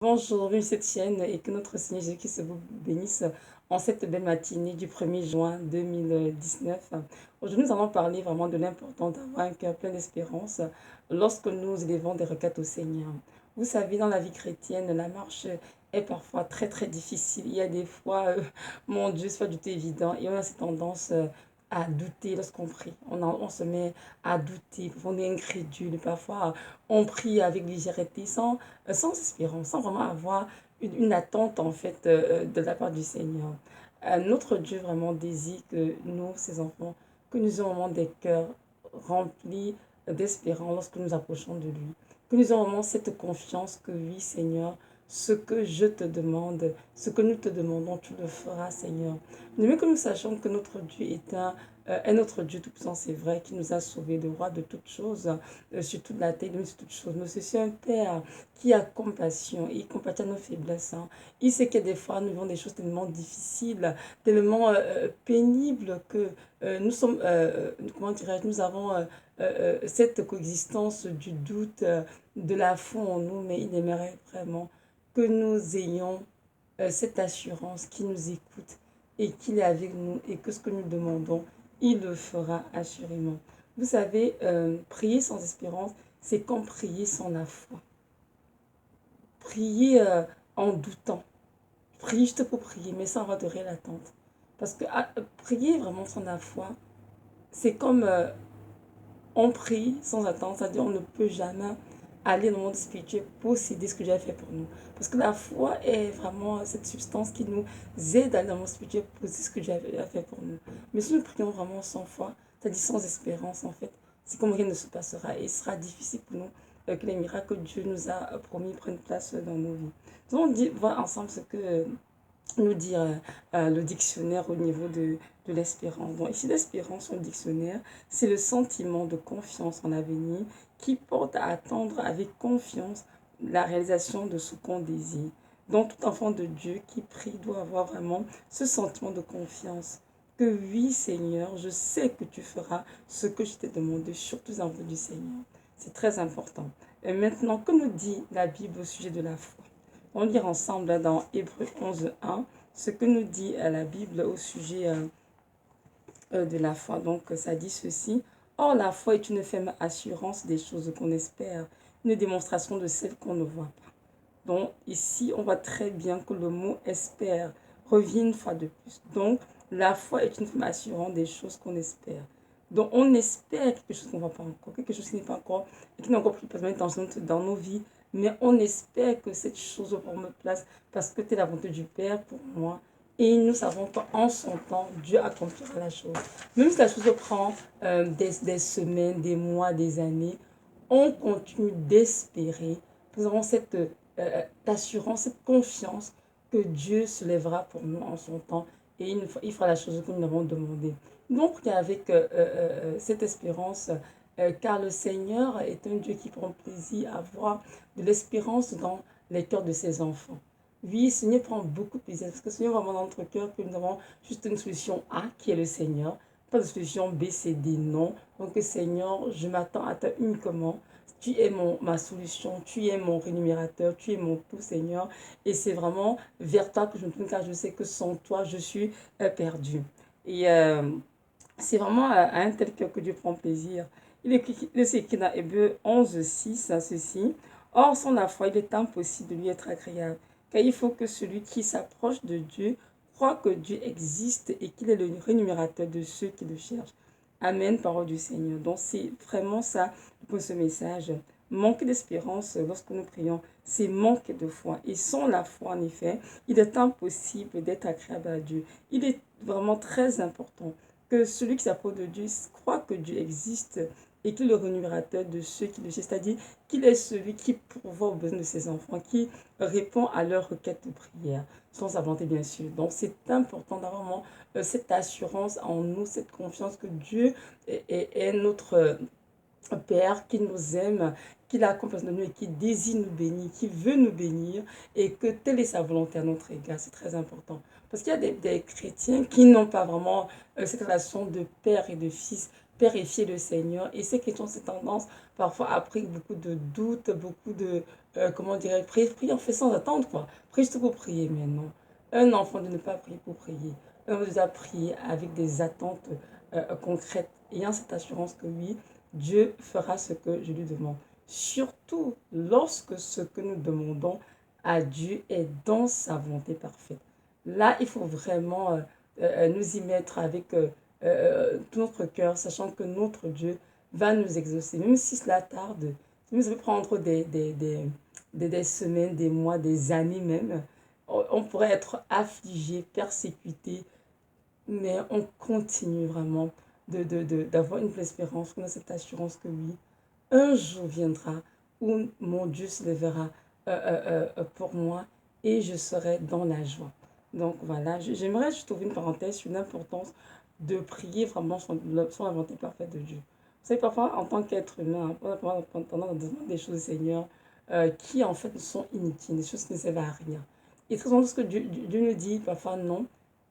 Bonjour, bienvenue sur cette chaîne et que notre Seigneur Jésus-Christ vous bénisse en cette belle matinée du 1er juin 2019. Aujourd'hui, nous allons parler vraiment de l'importance d'avoir un cœur plein d'espérance lorsque nous élevons des requêtes au Seigneur. Vous savez, dans la vie chrétienne, la marche est parfois très très difficile. Il y a des fois, mon Dieu, c'est pas du tout évident et on a cette tendance à douter lorsqu'on prie. On se met à douter, on est incrédule. Parfois, on prie avec légèreté, sans espérance, sans vraiment avoir une attente en fait de la part du Seigneur. Notre Dieu vraiment désire que nous, ses enfants, que nous ayons vraiment des cœurs remplis d'espérance lorsque nous approchons de lui. Que nous ayons vraiment cette confiance que oui, Seigneur, ce que je te demande, ce que nous te demandons, tu le feras, Seigneur. De même que nous sachons que notre Dieu est notre Dieu tout-puissant, c'est vrai, qui nous a sauvés, le roi de toutes choses, sur toute la terre, sur toutes choses. Mais c'est un Père qui a compassion, il compatit à nos faiblesses. Hein. Il sait que des fois, nous vivons des choses tellement difficiles, tellement pénibles que nous sommes, comment dirais-je, nous avons cette coexistence du doute, de la foi en nous, mais il aimerait vraiment que nous ayons cette assurance qu'il nous écoute et qu'il est avec nous et que ce que nous demandons, il le fera assurément. Vous savez, prier sans espérance, c'est comme prier sans la foi. Prier en doutant. Prier juste pour prier, mais sans avoir de réelle attente. Parce que prier vraiment sans la foi, c'est comme on prie sans attente, c'est-à-dire on ne peut jamais aller dans le monde spirituel posséder ce que Dieu a fait pour nous. Parce que la foi est vraiment cette substance qui nous aide à aller dans le monde spirituel posséder ce que Dieu a fait pour nous. Mais si nous prions vraiment sans foi, c'est-à-dire sans espérance en fait, c'est comme rien ne se passera et il sera difficile pour nous que les miracles que Dieu nous a promis prennent place dans nos vies. Nous allons voir ensemble ce que nous dire le dictionnaire au niveau de l'espérance. Donc ici, l'espérance, le dictionnaire, c'est le sentiment de confiance en l'avenir qui porte à attendre avec confiance la réalisation de ce qu'on désire. Donc tout enfant de Dieu qui prie doit avoir vraiment ce sentiment de confiance. Que oui, Seigneur, je sais que tu feras ce que je t'ai demandé, surtout en vue du Seigneur. C'est très important. Et maintenant, que nous dit la Bible au sujet de la foi? On lire ensemble dans Hébreux 11.1 ce que nous dit la Bible au sujet de la foi. Donc ça dit ceci. Or la foi est une ferme assurance des choses qu'on espère, une démonstration de celles qu'on ne voit pas. Donc ici on voit très bien que le mot espère revient une fois de plus. Donc la foi est une ferme assurance des choses qu'on espère. Donc on espère quelque chose qu'on ne voit pas encore, quelque chose qui n'est pas encore, et qui n'est encore plus présent dans nos vies, mais on espère que cette chose va prendre place parce que c'est la volonté du Père pour moi. Et nous savons qu'en son temps, Dieu accomplira la chose. Même si la chose prend des semaines, des mois, des années, on continue d'espérer. Nous avons cette assurance, cette confiance que Dieu se lèvera pour nous en son temps et il fera la chose que nous avons demandé. Donc, avec cette espérance, car le Seigneur est un Dieu qui prend plaisir à voir de l'espérance dans les cœurs de ses enfants. Oui, le Seigneur prend beaucoup de plaisir parce que le Seigneur vraiment dans notre cœur que nous avons juste une solution A qui est le Seigneur, pas de solution B, C, D, non. Donc, Seigneur, je m'attends à toi uniquement. Tu es ma solution, tu es mon rémunérateur, tu es mon tout, Seigneur. Et c'est vraiment vers toi que je me tourne car je sais que sans toi, je suis perdu. Et c'est vraiment à un tel cœur que Dieu prend plaisir. Il est écrit dans Hébreux 11.6 à ceci. Or, sans la foi, il est impossible de lui être agréable. Car il faut que celui qui s'approche de Dieu croit que Dieu existe et qu'il est le rémunérateur de ceux qui le cherchent. Amen, parole du Seigneur. Donc, c'est vraiment ça pour ce message. Manquer d'espérance lorsque nous prions, c'est manquer de foi. Et sans la foi, en effet, il est impossible d'être agréable à Dieu. Il est vraiment très important que celui qui s'approche de Dieu croit que Dieu existe et qu'il est le rémunérateur de ceux qui le cherchent, c'est-à-dire qu'il est celui qui pourvoit aux besoins de ses enfants, qui répond à leurs requêtes de prière, sans sa volonté bien sûr. Donc c'est important d'avoir vraiment cette assurance en nous, cette confiance que Dieu est notre Père qui nous aime, qui a confiance en nous et qui désire nous bénir, qui veut nous bénir et que telle est sa volonté à notre égard. C'est très important. Parce qu'il y a des chrétiens qui n'ont pas vraiment cette relation de père et de fils, père et fils le Seigneur. Et ces chrétiens ont cette tendance parfois à prier beaucoup de doutes, beaucoup comment dirais-je, prier en fait sans attendre, quoi. Prie juste pour prier, mais non. Un enfant de ne pas prier pour prier. Un enfant doit prier avec des attentes concrètes, ayant cette assurance que oui, Dieu fera ce que je lui demande. Surtout lorsque ce que nous demandons à Dieu est dans sa volonté parfaite. Là, il faut vraiment nous y mettre avec tout notre cœur, sachant que notre Dieu va nous exaucer, même si cela tarde, même si ça peut prendre des semaines, des mois, des années même. On pourrait être affligé, persécuté, mais on continue vraiment d'avoir une espérance, on a cette assurance que oui, un jour viendra où mon Dieu se lèvera pour moi et je serai dans la joie. Donc voilà, j'aimerais juste ouvrir une parenthèse sur l'importance de prier vraiment sur la volonté parfaite de Dieu. Vous savez, parfois, en tant qu'être humain, pendant des choses du Seigneur qui en fait sont inutiles, des choses qui ne servent à rien. Et très souvent, ce que Dieu nous dit, parfois non,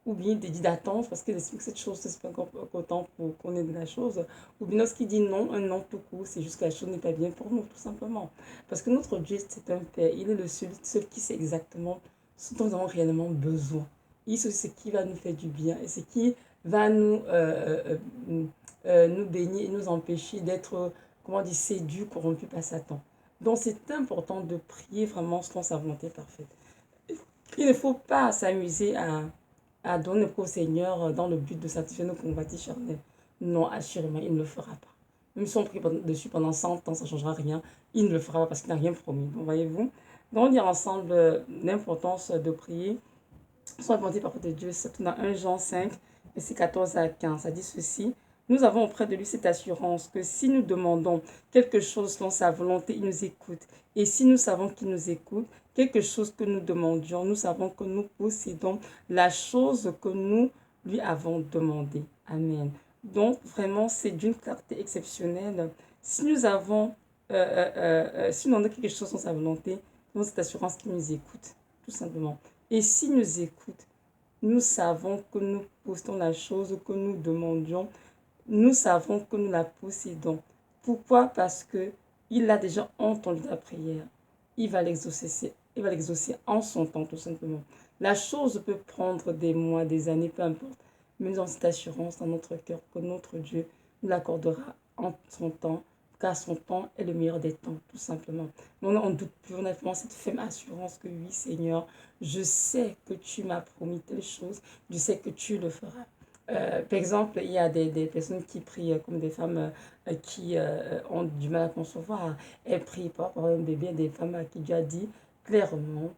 ou bien il dit d'attendre parce qu'il explique que cette chose, c'est pas encore autant pour qu'on ait de la chose, ou bien lorsqu'il dit non, un non tout court, c'est juste que la chose n'est pas bien pour nous, tout simplement. Parce que notre Dieu, c'est un Père, il est le seul qui sait exactement ce dont nous avons réellement besoin. Il sait ce qui va nous faire du bien et ce qui va nous bénir et nous empêcher d'être, comment dire, séduits, corrompus par Satan. Donc c'est important de prier vraiment selon sa volonté parfaite. Il ne faut pas s'amuser à donner au Seigneur dans le but de satisfaire nos convoitises charnelles. Non, assurément, il ne le fera pas. Même si on prie dessus pendant 100 ans, ça ne changera rien. Il ne le fera pas parce qu'il n'a rien promis. Donc, voyez-vous. Donc, on dit ensemble l'importance de prier. Soit la volonté parfaite de Dieu, c'est dans 1 Jean 5, verset 14 à 15. Ça dit ceci. Nous avons auprès de lui cette assurance que si nous demandons quelque chose selon sa volonté, il nous écoute. Et si nous savons qu'il nous écoute, quelque chose que nous demandions, nous savons que nous possédons la chose que nous lui avons demandé. Amen. Donc, vraiment, c'est d'une clarté exceptionnelle. Si nous avons, si nous demandons quelque chose sans sa volonté, nous avons cette assurance qu'il nous écoute, tout simplement. Et s'il nous écoute, nous savons que nous possédons la chose que nous demandions. Nous savons que nous la possédons. Pourquoi? Parce que il a déjà entendu la prière. Il va l'exaucer en son temps, tout simplement. La chose peut prendre des mois, des années, peu importe. Mais nous avons cette assurance dans notre cœur que notre Dieu nous l'accordera en son temps, car son temps est le meilleur des temps, tout simplement. Mais on ne doute plus, on a vraiment cette ferme assurance que oui, Seigneur, je sais que tu m'as promis telle chose, je sais que tu le feras. Par exemple, il y a des personnes qui prient comme des femmes qui ont du mal à concevoir. Elles prient pas pour un bébé, des femmes à qui Dieu a dit clairement,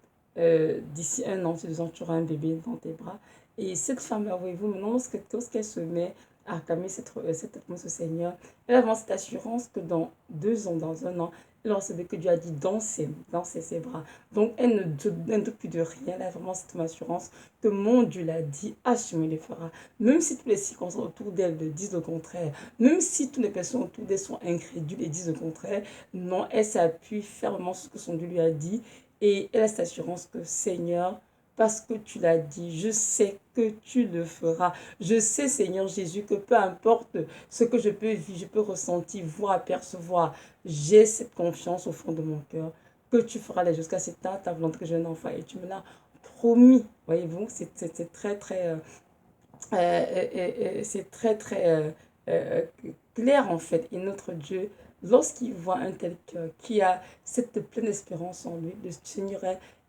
d'ici 1 an, 2 ans, tu auras un bébé dans tes bras. Et cette femme-là, voyez-vous, maintenant, lorsqu'elle se met à acclamer cette promesse au Seigneur, elle a vraiment cette assurance que dans 2 ans, dans 1 an, elle aura ce bébé que Dieu a dit dans ses bras. Donc, elle ne doute plus de rien. Elle a vraiment cette assurance que mon Dieu l'a dit, assumé le fera. Même si toutes les circonstances autour d'elle disent le contraire, même si toutes les personnes autour d'elle sont incrédules et disent le contraire, non, elle s'appuie fermement sur ce que son Dieu lui a dit et elle a cette assurance que Seigneur, parce que tu l'as dit, je sais que tu le feras. Je sais, Seigneur Jésus, que peu importe ce que je peux vivre, je peux ressentir, voir, apercevoir, j'ai cette confiance au fond de mon cœur que tu feras les choses, car c'est ta volonté que j'ai un enfant et tu me l'as promis. Voyez-vous, c'est très, très c'est très très clair en fait. Et notre Dieu, lorsqu'il voit un tel cœur qui a cette pleine espérance en lui, le Seigneur,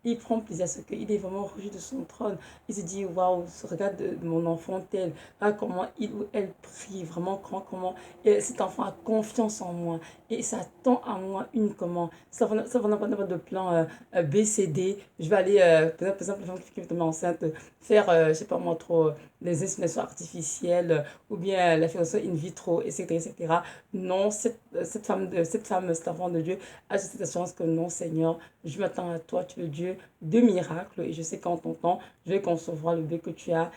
il prend plaisir à ce qu'il est vraiment réjoui de son trône. Il se dit, waouh, regarde mon enfant tel, ah, comment il ou elle prie, vraiment comment cet enfant a confiance en moi et s'attend à moi uniquement. Ça va pas de plan B, C, D. Je vais aller, par exemple, la femme qui est enceinte, faire, je sais pas moi trop, les inséminations artificielles ou bien la fécondation in vitro, etc., etc. Non, cette femme, cet enfant de Dieu a cette assurance que non, Seigneur, je m'attends à toi, tu es le Dieu de miracles et je sais qu'en ton temps, je vais concevoir le bébé que tu as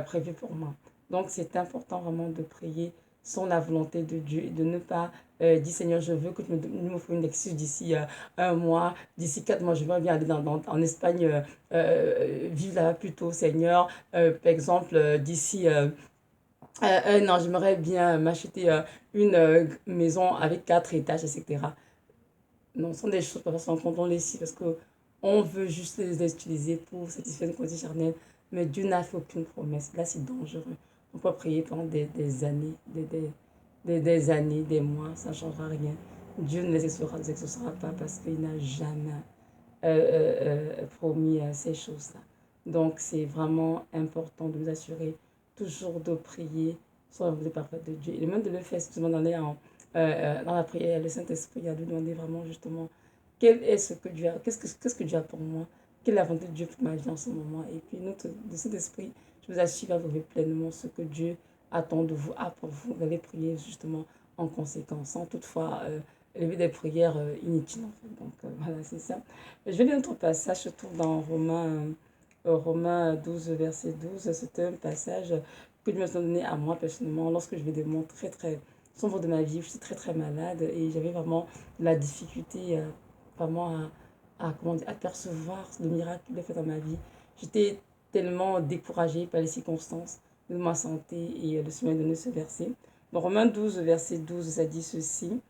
prévu pour moi. Donc, c'est important vraiment de prier sans la volonté de Dieu et de ne pas dire Seigneur, je veux que tu me fasses une excuse d'ici 1 mois, d'ici 4 mois, je veux bien aller en Espagne, vivre là plus tôt, Seigneur. Par exemple, d'ici 1 an, j'aimerais bien m'acheter une maison avec 4 étages, etc. Non, ce sont des choses pas sans quand on les cite parce que on veut juste les utiliser pour satisfaire nos côtés charnels, mais Dieu n'a fait aucune promesse. Là, c'est dangereux. On peut prier pendant des années, des années, des mois, ça ne changera rien. Dieu ne les exaucera pas parce qu'il n'a jamais promis ces choses-là. Donc, c'est vraiment important de nous assurer toujours de prier sur la volonté parfaite de Dieu. Et même de le faire, justement, dans la prière, le Saint-Esprit, à lui demander vraiment, justement, quel est ce que Dieu a, qu'est-ce que Dieu a pour moi, quelle est la volonté de Dieu pour ma vie en ce moment. Et puis, de cet esprit, je vous assure, va vous révéler pleinement ce que Dieu attend de vous, a pour vous. Vous allez prier, justement, en conséquence, sans toutefois élever des prières inutiles, en fait. Donc, voilà, c'est ça. Je vais lire notre passage, se trouve dans Romains 12, verset 12. C'est un passage que Dieu m'a donné à moi personnellement lorsque je vais des moments très, très sombres de ma vie. Je suis très, très malade et j'avais vraiment la difficulté vraiment comment dire, à percevoir le miracle qu'il a fait dans ma vie. J'étais tellement découragée par les circonstances de ma santé et le Seigneur m'a donné ce verset. Dans Romains 12, verset 12, ça dit ceci.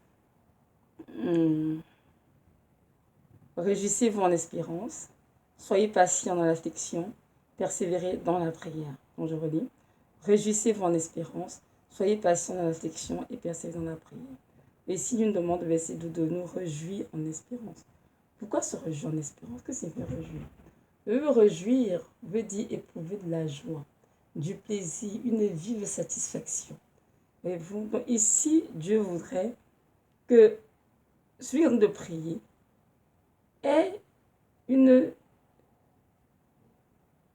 Réjouissez-vous en espérance, soyez patients dans l'affliction, persévérez dans la prière. Donc je relis. Réjouissez-vous en espérance, soyez patients dans l'affliction et persévérez dans la prière. Et si nous demande le verset 12 de nous réjouir en espérance. Pourquoi se réjouir en espérance? Que c'est faire réjouir? Le réjouir veut dire éprouver de la joie, du plaisir, une vive satisfaction. Et vous, donc ici, Dieu voudrait que celui qui est en train de prier ait une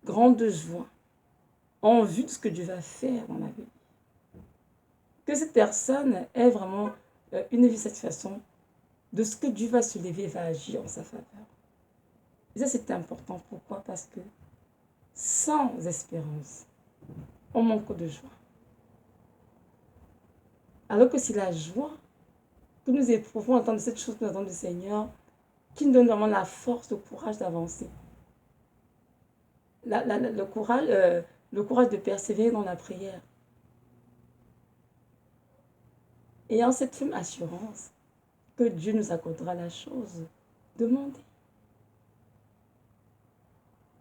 grande joie en vue de ce que Dieu va faire dans la vie. Que cette personne ait vraiment une vive satisfaction de ce que Dieu va se lever et va agir en sa faveur. Et ça, c'est important. Pourquoi? Parce que sans espérance, on manque de joie. Alors que c'est la joie que nous éprouvons en tant que cette chose que nous attendons du Seigneur qui nous donne vraiment la force, le courage d'avancer. Le courage de persévérer dans la prière. Et en cette ferme assurance que Dieu nous accordera la chose demandée.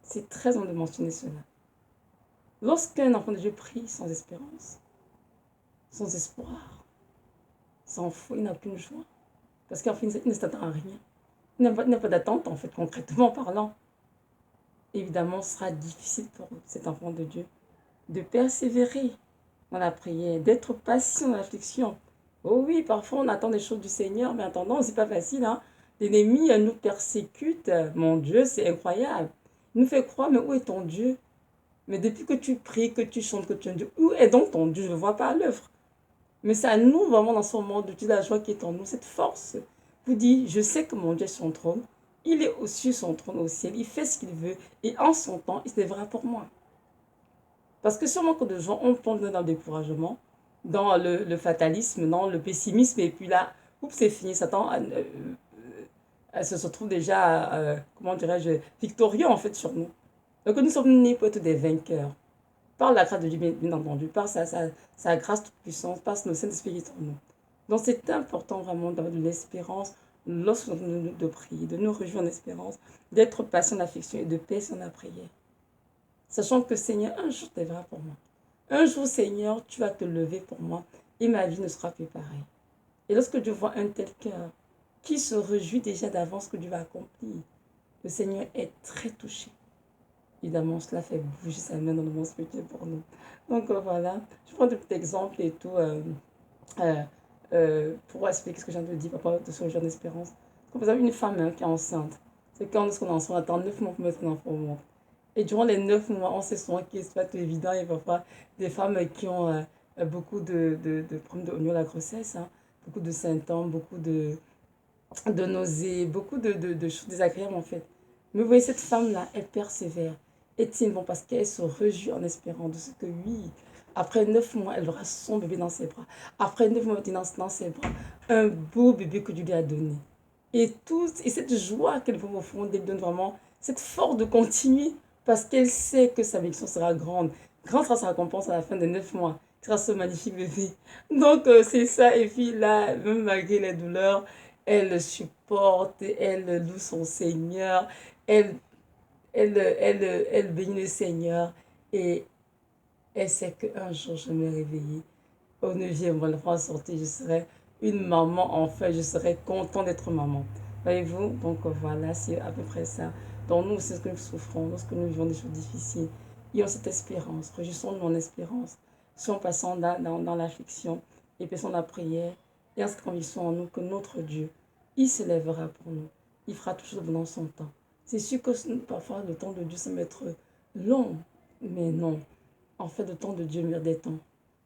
C'est très bon de mentionner cela. Lorsqu'un enfant de Dieu prie sans espérance, sans espoir, sans foi, il n'a aucune joie. Parce qu'en fait, il ne s'attend à rien. Il n'a pas d'attente, en fait, concrètement parlant. Évidemment, ce sera difficile pour cet enfant de Dieu de persévérer dans la prière, d'être patient dans l'affliction. Oh oui, parfois on attend des choses du Seigneur, mais attendons, c'est pas facile. Hein? L'ennemi nous persécute. Mon Dieu, c'est incroyable. Il nous fait croire, mais où est ton Dieu? Mais depuis que tu pries, que tu chantes, que tu es Dieu, où est donc ton Dieu? Je ne vois pas à l'œuvre. Mais c'est à nous, vraiment, dans ce moment, de la joie qui est en nous, cette force. Vous dites, je sais que mon Dieu est sur son trône. Il est au-dessus de son trône au ciel. Il fait ce qu'il veut. Et en son temps, il se lèvera pour moi. Parce que sur manque de gens, on tombe dans le découragement, dans le fatalisme, dans le pessimisme. Et puis là, oups, c'est fini. Satan elle se retrouve déjà, comment dirais-je, victorieux en fait sur nous. Donc nous sommes nés pour être des vainqueurs. Par la grâce de Dieu, bien entendu, par sa grâce toute puissance, par le Saint-Esprit en nous. Donc c'est important vraiment d'avoir de l'espérance lorsque nous sommes de prier, de nous réjouir en espérance, d'être patient en affection et de paix dans la prière. Sachant que Seigneur, un jour tu lèveras pour moi. Un jour, Seigneur, tu vas te lever pour moi et ma vie ne sera plus pareille. Et lorsque Dieu voit un tel cœur qui se réjouit déjà d'avance que Dieu va accomplir, le Seigneur est très touché. Évidemment, cela fait bouger sa main dans le monde spirituel pour nous. Donc voilà, je prends des petits exemples et tout pour expliquer ce que j'ai envie de dire par rapport à ce genre d'espérance. Comme par exemple, une femme qui est enceinte, c'est quand on est enceinte, on attend 9 mois pour mettre un enfant au monde. Et durant les 9 mois, on sait souvent qu'il n'est pas tout évident. Il y a parfois des femmes qui ont beaucoup de problèmes au niveau de la grossesse, hein, beaucoup de symptômes, beaucoup de nausées, beaucoup de choses désagréables en fait. Mais vous voyez, cette femme-là, elle persévère. Et tient bon parce qu'elle se réjouit en espérant de ce que oui, après 9 mois, elle aura son bébé dans ses bras. Après 9 mois, elle dans ses bras un beau bébé que Dieu lui a donné. Et cette joie qu'elle voit au fond, elle donne vraiment cette force de continuer parce qu'elle sait que sa bénédiction sera grande. Grande sera sa récompense à la fin des 9 mois. Ce sera ce magnifique bébé. Donc, c'est ça. Et puis là, même malgré les douleurs, elle supporte porte, elle loue son Seigneur, elle, elle bénit le Seigneur et elle sait qu'un jour je me réveiller. Au 9e mois, l'enfant sorti, je serai une maman, enfin, je serai content d'être maman. Voyez-vous? Donc voilà, c'est à peu près ça. Dans nous, c'est ce que nous souffrons, lorsque nous vivons des choses difficiles. Ayons cette espérance, réjouissons-nous en espérance. Si on passant dans l'affliction et passons la prière, et en cette conviction en nous que notre Dieu, il se lèvera pour nous. Il fera toujours dans son temps. C'est sûr que parfois le temps de Dieu semble être long, mais non. En fait, le temps de Dieu mûrit des temps.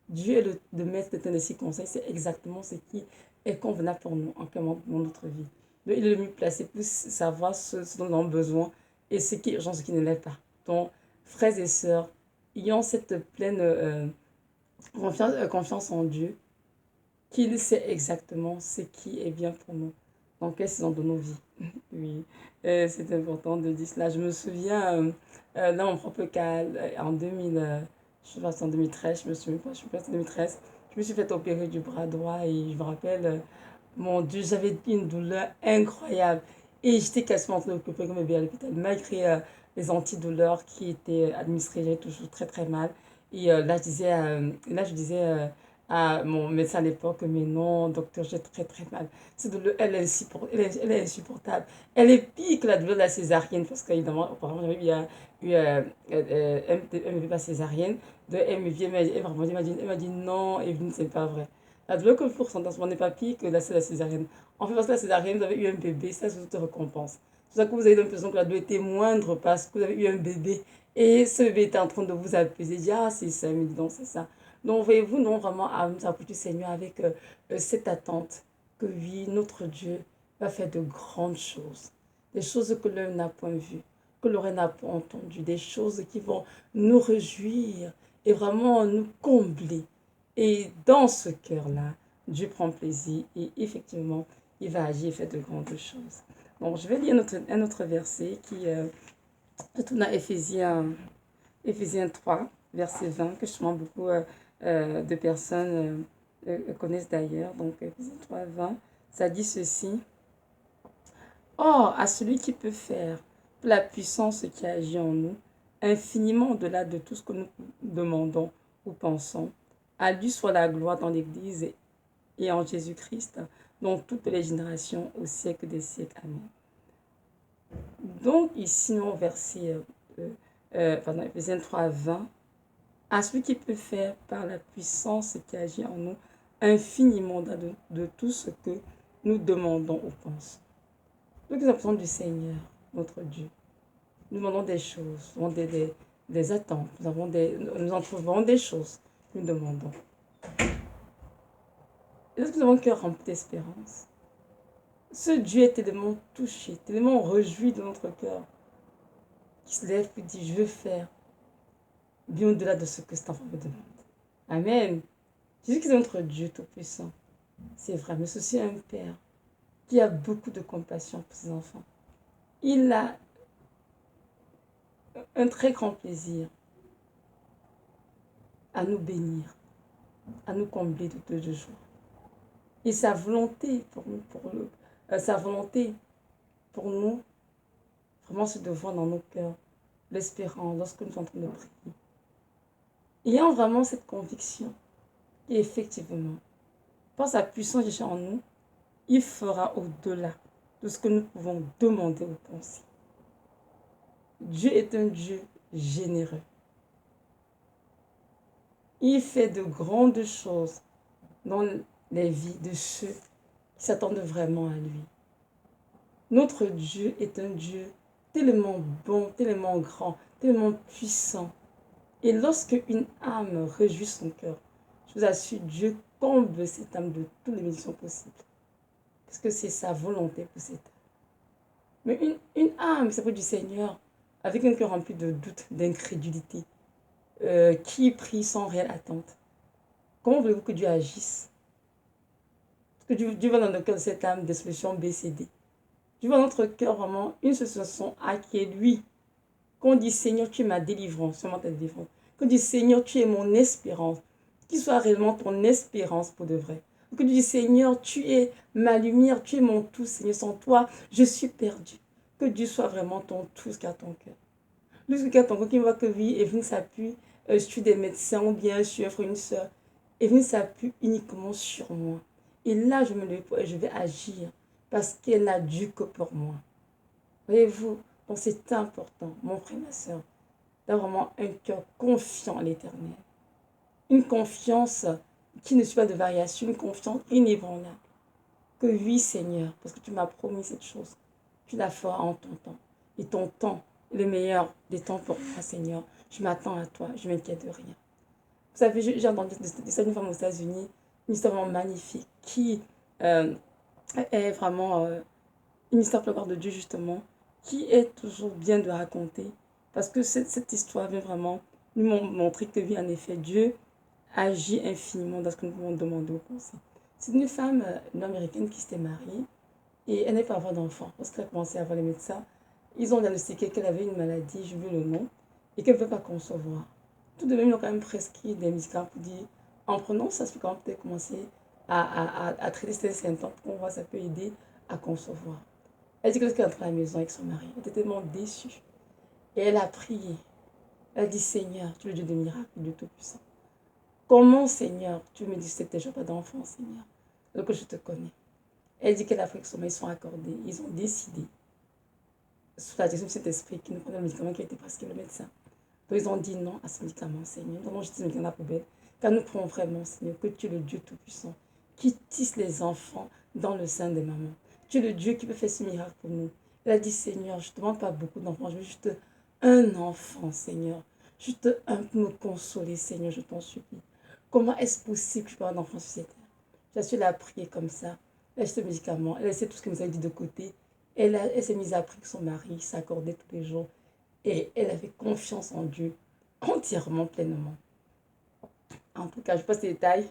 Dieu est le maître de tes circonstances, c'est exactement ce qui est convenable pour nous en quel moment dans notre vie. Donc, il est le mieux placé pour savoir ce dont nous avons besoin et ce qui est urgent, ce qui ne l'est pas. Donc, frères et sœurs, ayons cette pleine confiance en Dieu, qu'il sait exactement ce qui est bien pour nous, dans quelle saison de nos vies. Oui, c'est important de dire cela. Je me souviens, dans mon propre cas, en 2000, je sais pas, en 2013, je me souviens pas, je suis pas en 2013, je me suis fait opérer du bras droit et je me rappelle, mon Dieu, j'avais une douleur incroyable et j'étais quasiment occupée comme bébé à l'hôpital, malgré les antidouleurs qui étaient administrées, j'avais toujours très très mal. Et là, je disais à mon médecin à l'époque, mais non, docteur, j'ai très très mal. Cette douleur, elle est insupportable. Elle est pire que la douleur de la césarienne, parce qu'évidemment, auparavant, j'avais eu un bébé par césarienne. De, elle m'a dit non, Evelyne, c'est pas vrai. La douleur que vous ressentez en ce moment n'est pas pire que la césarienne. En fait, parce que la césarienne, vous avez eu un bébé, ça, c'est toute récompense. C'est ça que vous avez l'impression que la douleur était moindre parce que vous avez eu un bébé. Et ce bébé était en train de vous apaiser. Dire, ah, c'est ça, mais dis donc, c'est ça. Donc, voyez-vous, non, vraiment, à nous approcher, Seigneur, avec cette attente que, oui, notre Dieu va faire de grandes choses. Des choses que l'œil n'a point vues, que l'oreille n'a point entendues. Des choses qui vont nous réjouir et vraiment nous combler. Et dans ce cœur-là, Dieu prend plaisir et effectivement, il va agir et faire de grandes choses. Donc, je vais lire un autre verset qui se trouve dans Éphésiens 3, verset 20, que justement beaucoup de personnes connaissent d'ailleurs. Donc, Éphésiens 3, 20, ça dit ceci. Or, à celui qui peut faire la puissance qui agit en nous, infiniment au-delà de tout ce que nous demandons ou pensons, à lui soit la gloire dans l'Église et en Jésus-Christ, dans toutes les générations, au siècle des siècles. Amen. Donc, ici, au verset Éphésiens 3, 20, à celui qui peut faire par la puissance qui agit en nous, infiniment de tout ce que nous demandons ou pensons. Donc, nous avons du Seigneur, notre Dieu. Nous demandons des choses, nous avons des attentes, nous en trouvons des choses que nous demandons. Et lorsque nous avons un cœur rempli d'espérance, ce Dieu est tellement touché, tellement réjoui de notre cœur, qui se lève et dit, je veux faire bien au-delà de ce que cet enfant me demande. Amen. Jésus est notre Dieu tout-puissant. C'est vrai, mais c'est aussi un Père qui a beaucoup de compassion pour ses enfants. Il a un très grand plaisir à nous bénir, à nous combler de joie. Et sa volonté sa volonté pour nous, vraiment, c'est de voir dans nos cœurs l'espérance lorsque nous sommes en train de prier. Ayant vraiment cette conviction qu'effectivement, par sa puissance déjà en nous, il fera au-delà de ce que nous pouvons demander ou penser. Dieu est un Dieu généreux. Il fait de grandes choses dans les vies de ceux qui s'attendent vraiment à lui. Notre Dieu est un Dieu tellement bon, tellement grand, tellement puissant. Et lorsque une âme réjouit son cœur, je vous assure, Dieu comble cette âme de toutes les bénédictions possibles. Parce que c'est sa volonté pour cette âme. Mais une âme qui s'appelle du Seigneur, avec un cœur rempli de doute, d'incrédulité, qui prie sans réelle attente. Comment voulez-vous que Dieu agisse? Parce que Dieu va dans le cœur de cette âme des solutions BCD. Dieu va dans notre cœur vraiment une solution A qui est lui. Quand on dit Seigneur, tu es ma délivrance, seulement ta délivrance. Quand on dit Seigneur, tu es mon espérance, qu'il soit réellement ton espérance pour de vrai. Que tu dis, Seigneur, tu es ma lumière, tu es mon tout, Seigneur. Sans toi, je suis perdu. Que Dieu soit vraiment ton tout jusqu'à ton cœur. Jusqu'à ton cœur qui voit que oui, et venir s'appuie sur des médecins ou bien sur un frère, une soeur. Et venir s'appuie uniquement sur moi. Et là, je me lève et je vais agir parce qu'elle n'a dû que pour moi. Voyez-vous, donc c'est important, mon frère, ma soeur, d'avoir vraiment un cœur confiant à l'éternel. Une confiance qui ne suit pas de variation, une confiance inébranlable. Que oui, Seigneur, parce que tu m'as promis cette chose, tu la feras en ton temps. Et ton temps est le meilleur des temps pour moi, Seigneur. Je m'attends à toi, je ne m'inquiète de rien. Vous savez, j'ai entendu d'une femme aux États-Unis, une histoire vraiment magnifique, qui euh, est vraiment une histoire pour la gloire de Dieu, justement, qui est toujours bien de raconter, parce que cette histoire vient vraiment nous montrer que oui, en effet, Dieu agit infiniment dans ce que nous pouvons demander ou penser. C'est une femme, une américaine qui s'était mariée et elle n'avait pas avoir d'enfant. Lorsqu'elle a commencé à voir les médecins, ils ont diagnostiqué qu'elle avait une maladie, je veux le nom, et qu'elle ne peut pas concevoir. Tout de même, ils ont quand même prescrit des médicaments pour dire, en prenant ça, c'est quand même peut-être commencer à traiter ces symptômes pour qu'on voit ça peut aider à concevoir. Elle dit que lorsqu'elle est entrée à la maison avec son mari, elle était tellement déçue. Et elle a prié. Elle a dit, Seigneur, tu es le Dieu des miracles, le Dieu Tout-Puissant. Comment, Seigneur, tu me dis que c'était déjà pas d'enfant, Seigneur, alors que je te connais. Elle dit qu'elle a fait que son mari sont accordés. Ils ont décidé, sous la direction de cet esprit, qu'ils ne prenaient le médicament qui a été prescrit le médecin. Donc ils ont dit non à ce médicament, Seigneur. Nous allons jeter ce médicament à la poubelle. Car nous prenons vraiment, Seigneur, que tu es le Dieu Tout-Puissant, qui tisse les enfants dans le sein des mamans. Tu es le Dieu qui peut faire ce miracle pour nous. Elle a dit, Seigneur, je ne te demande pas beaucoup d'enfants, je veux juste un enfant, Seigneur. Juste un pour me consoler, Seigneur, je t'en supplie. Comment est-ce possible que je peux avoir un enfant sur cette terre? J'ai su la prier comme ça. Elle a ce médicament, elle a laissé tout ce que nous avait dit de côté. Elle s'est mise à prier que son mari s'accordait tous les jours. Et elle avait confiance en Dieu, entièrement, pleinement. En tout cas, je passe les détails.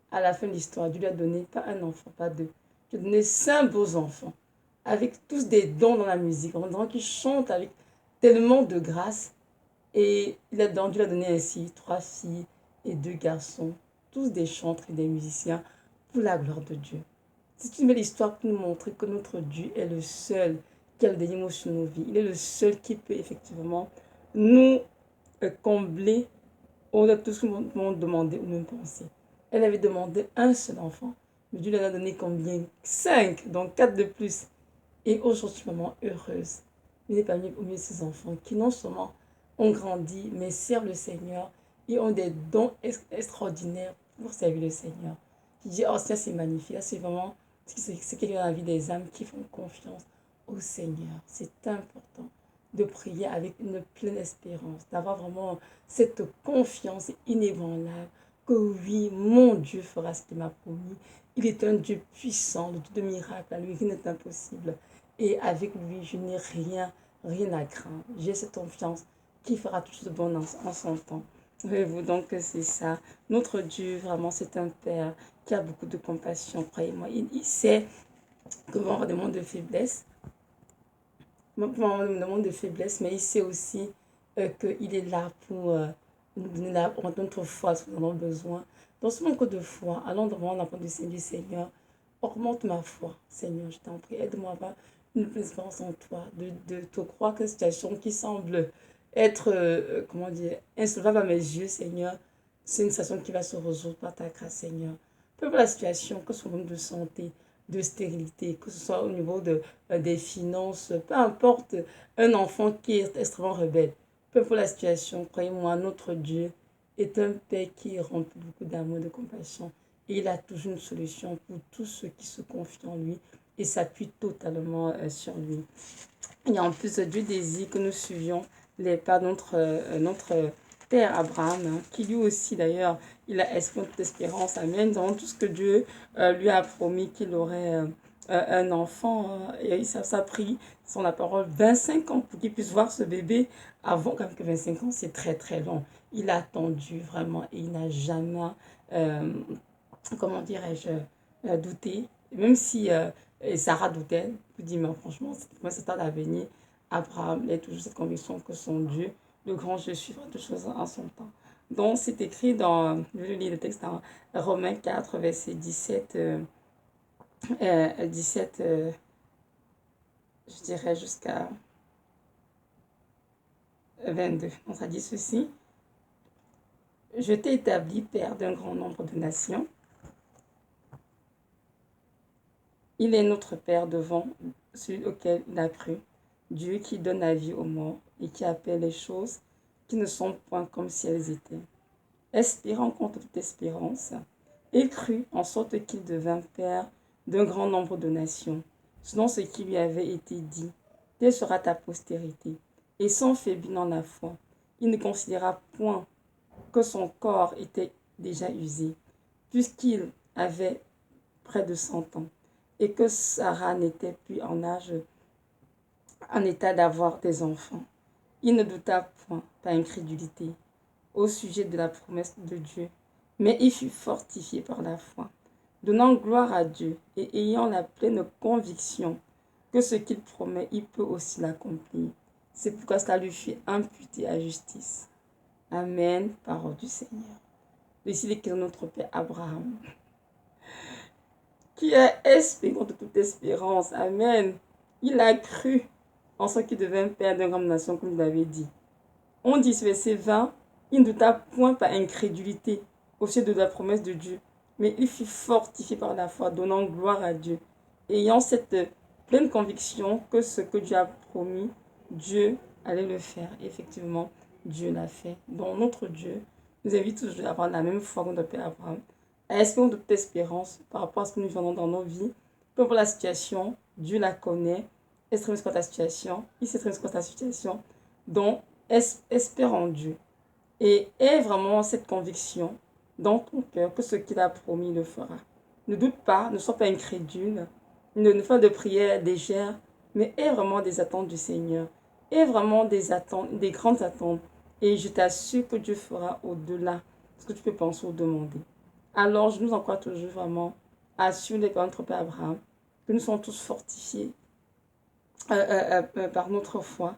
À la fin de l'histoire, Dieu lui a donné pas un enfant, pas deux. Dieu lui a donné 5 beaux enfants, avec tous des dons dans la musique, en disant qu'ils chantent avec tellement de grâce. Et Dieu lui a donné ainsi 3 filles et 2 garçons, tous des chantres et des musiciens, pour la gloire de Dieu. C'est une belle histoire pour nous montrer que notre Dieu est le seul qui a le dernier mot sur nos vies. Il est le seul qui peut effectivement nous combler au-delà de tout ce que nous avons demandé ou même pensé. Elle avait demandé un seul enfant, mais Dieu lui en a donné combien? 5, donc 4 de plus. Et aujourd'hui, maman heureuse. Il est parmi au milieu de ses enfants qui non seulement ont grandi, mais servent le Seigneur et ont des dons extraordinaires pour servir le Seigneur. Je dis, oh, ça c'est magnifique. C'est vraiment ce qu'il y a dans la vie des âmes qui font confiance au Seigneur. C'est important de prier avec une pleine espérance, d'avoir vraiment cette confiance inébranlable que oui, mon Dieu fera ce qu'il m'a promis. Il est un Dieu puissant, le Dieu de miracles, à lui rien n'est impossible. Et avec lui, je n'ai rien à craindre. J'ai cette confiance qui fera tout de bon en son temps. Voyez-vous, donc c'est ça. Notre Dieu, vraiment, c'est un Père qui a beaucoup de compassion, croyez-moi. Il sait que nous avons des moments de faiblesse, mais il sait aussi qu'il est là pour nous donner notre foi, si nous en avons besoin. Dans ce manque de foi, allons devant l'enfant du Seigneur, augmente ma foi, Seigneur, je t'en prie, aide-moi à avoir une pleine espérance en toi, de te croire que cette situation qui semble être, comment dire, insolvable à mes yeux, Seigneur, c'est une situation qui va se résoudre par ta grâce, Seigneur. Peu importe la situation, que ce soit au niveau de santé, de stérilité, que ce soit au niveau des finances, peu importe, un enfant qui est extrêmement rebelle, peu importe la situation, croyez-moi, notre Dieu est un Père qui est rempli beaucoup d'amour et de compassion. Et il a toujours une solution pour tous ceux qui se confient en lui et s'appuient totalement sur lui. Et en plus, Dieu désire que nous suivions les pas de notre Père Abraham, hein, qui lui aussi d'ailleurs, il a espoir toute espérance. Amen. Dans tout ce que Dieu lui a promis qu'il aurait un enfant. Et ça a pris, sur la parole, 25 ans pour qu'il puisse voir ce bébé. Avant, quand même que 25 ans, c'est très très long. Il a attendu vraiment et il n'a jamais, euh, comment dirais-je, douté. Même si Sarah doutait, je dis, mais franchement, c'est pas l'avenir. Abraham, il a toujours cette conviction que son Dieu, le grand Dieu, suivra toutes choses en son temps. Donc, c'est écrit dans, je vais lire le texte dans Romains 4, verset 17, 17 je dirais jusqu'à 22. Donc, ça dit ceci. Je t'ai établi père d'un grand nombre de nations. Il est notre Père devant celui auquel il a cru, Dieu qui donne la vie aux morts et qui appelle les choses qui ne sont point comme si elles étaient. Espérant contre toute espérance, il crut en sorte qu'il devint Père d'un grand nombre de nations, selon ce qui lui avait été dit. Telle sera ta postérité. Et sans faiblir dans la foi, il ne considéra point que son corps était déjà usé, puisqu'il avait près de 100 ans, et que Sarah n'était plus en état d'avoir des enfants. Il ne douta point, par incrédulité, au sujet de la promesse de Dieu, mais il fut fortifié par la foi, donnant gloire à Dieu et ayant la pleine conviction que ce qu'il promet, il peut aussi l'accomplir. C'est pourquoi cela lui fut imputé à justice. Amen, parole du Seigneur. Ici l'écrit de notre Père Abraham, qui a espéré contre toute espérance. Amen. Il a cru en ce qui devint père d'une grande nation, comme il l'avait dit. On dit, verset 20, il ne douta point par incrédulité au sujet de la promesse de Dieu, mais il fut fortifié par la foi, donnant gloire à Dieu, ayant cette pleine conviction que ce que Dieu a promis, Dieu allait le faire. Et effectivement, Dieu l'a fait. Donc notre Dieu nous invite toujours à avoir la même foi que notre Père Abraham, à espérer de toute espérance par rapport à ce que nous vivons dans nos vies. Peu importe la situation, Dieu la connaît. Extrémiste contre ta situation, il s'extrémiste contre ta situation. Donc, espère en Dieu. Et aie vraiment cette conviction dans ton cœur que ce qu'il a promis, il le fera. Ne doute pas, ne sois pas incrédule, ne fais pas de prières légères, mais aie vraiment des attentes du Seigneur. Aie vraiment des attentes, des grandes attentes. Et je t'assure que Dieu fera au-delà de ce que tu peux penser ou demander. Alors, je nous encourage toujours vraiment à suivre les parents de notre Père Abraham, que nous sommes tous fortifiés par notre foi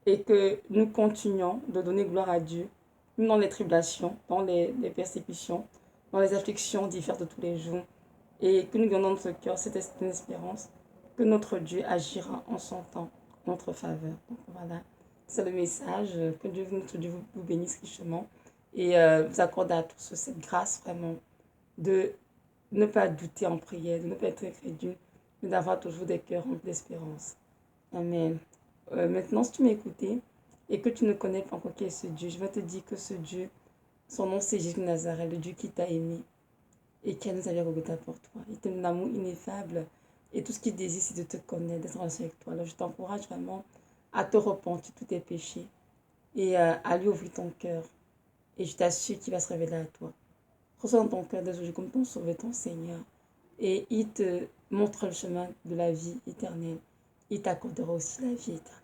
et que nous continuons de donner gloire à Dieu, même dans les tribulations, dans les persécutions, dans les afflictions diverses de tous les jours, et que nous gardons dans notre cœur cette espérance que notre Dieu agira en son temps, en notre faveur. Donc voilà, c'est le message. Que Dieu, notre Dieu vous bénisse richement et vous accorde à tous cette grâce vraiment de ne pas douter en prière, de ne pas être incrédule, mais d'avoir toujours des cœurs remplis d'espérance. Amen. Maintenant, si tu m'écoutais et que tu ne connais pas encore qui est ce Dieu, je vais te dire que ce Dieu, son nom c'est Jésus de Nazareth, le Dieu qui t'a aimé et qui a nous allé Golgotha pour toi. Il t'aime d'amour ineffable et tout ce qu'il désire, c'est de te connaître, d'être en relation avec toi. Alors, je t'encourage vraiment à te repentir de tous tes péchés et à lui ouvrir ton cœur. Et je t'assure qu'il va se révéler à toi. Reçois dans ton cœur dès aujourd'hui comme ton sauveur, ton Seigneur. Et il te montre le chemin de la vie éternelle. Il t'accordera aussi la vie éternelle.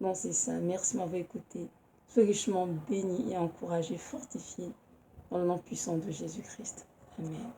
Non, c'est ça. Merci de m'avoir écouté. Sois richement béni et encouragé, fortifié dans le nom puissant de Jésus-Christ. Amen.